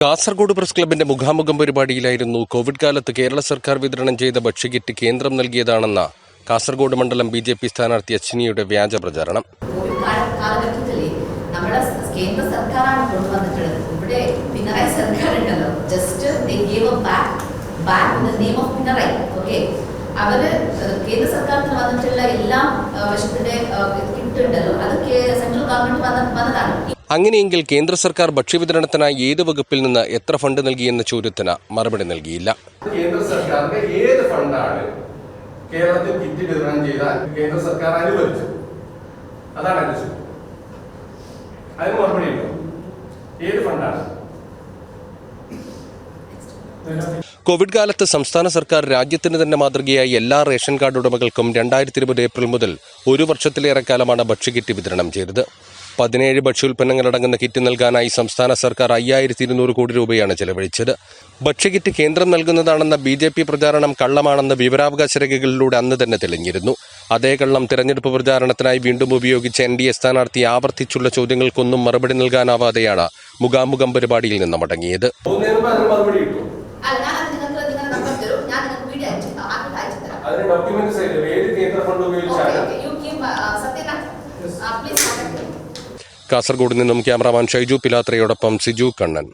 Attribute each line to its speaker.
Speaker 1: Kasaragod press ക്ലബിന്റെ മുഖാമുഖം പരിപാടിയിലായിരുന്നു Covid കാലത്ത് കേരള സർക്കാർ വിതരണം ചെയ്ത ഭക്ഷ്യകിറ്റ് കേന്ദ്രം നൽകിയതാണെന്ന കാസർഗോഡ് മണ്ഡലം BJP സ്ഥാനാർത്ഥി അശ്വിനിയുടെ വ്യാജ പ്രചാരണം.
Speaker 2: കേന്ദ്ര സർക്കാരാണ് കൊണ്ടുവന്നിട്ടുള്ളത്. ഇവിടെ പിണറായി സർക്കാർ ഉണ്ടല്ലോ, ജസ്റ്റ് അവര് കേന്ദ്ര സർക്കാരിന് വന്നിട്ടുള്ള എല്ലാ വർഷത്തിന്റെ കിറ്റ് ഉണ്ടല്ലോ, അത് സെൻട്രൽ ഗവൺമെന്റ് വന്നതാണ്.
Speaker 1: അങ്ങനെയെങ്കിൽ കേന്ദ്ര സർക്കാർ ഭക്ഷ്യവിതരണത്തിനായി ഏത് വകുപ്പിൽ നിന്ന് എത്ര ഫണ്ട് നൽകിയെന്ന ചോദ്യത്തിന് മറുപടി നൽകിയില്ല.
Speaker 3: കേന്ദ്ര സർക്കാരിന്റെ ഏത് ഫണ്ടാണ് കേരളത്തിൽ കിറ്റ് വിതരണം ചെയ്താൽ കേന്ദ്ര സർക്കാർ അനുവദിച്ചു? അതാണ് എന്റെ ചോദ്യം. അതിന് മറുപടി ഉണ്ടോ? ഏത് ഫണ്ടാണ്?
Speaker 1: കോവിഡ് കാലത്ത് സംസ്ഥാന സർക്കാർ രാജ്യത്തിന് തന്നെ മാതൃകയായി എല്ലാ റേഷൻ കാർഡ് ഉടമകൾക്കും 2020 ഏപ്രിൽ മുതൽ ഒരു വർഷത്തിലേറെ കാലമാണ് ഭക്ഷ്യകിറ്റ് വിതരണം ചെയ്തത്. 17 ഭക്ഷ്യോൽപ്പന്നങ്ങളടങ്ങുന്ന കിറ്റ് നൽകാനായി സംസ്ഥാന സർക്കാർ 5200 കോടി രൂപയാണ് ചെലവഴിച്ചത്. ഭക്ഷ്യകിറ്റ് കേന്ദ്രം നൽകുന്നതാണെന്ന BJP പ്രചാരണം കള്ളമാണെന്ന് വിവരാവകാശ രേഖകളിലൂടെ അന്ന് തന്നെ തെളിഞ്ഞിരുന്നു. അതേ കള്ളം തെരഞ്ഞെടുപ്പ് പ്രചാരണത്തിനായി വീണ്ടും ഉപയോഗിച്ച NDA സ്ഥാനാർത്ഥി ആവർത്തിച്ചുള്ള ചോദ്യങ്ങൾക്കൊന്നും മറുപടി നൽകാനാവാതെയാണ് മുഖാമുഖം പരിപാടിയിൽ നിന്ന് മടങ്ങിയത്. കാസർഗോഡ് നിന്നും ക്യാമറാമാൻ ഷൈജു പിലാത്രയോടൊപ്പം സിജു കണ്ണൻ.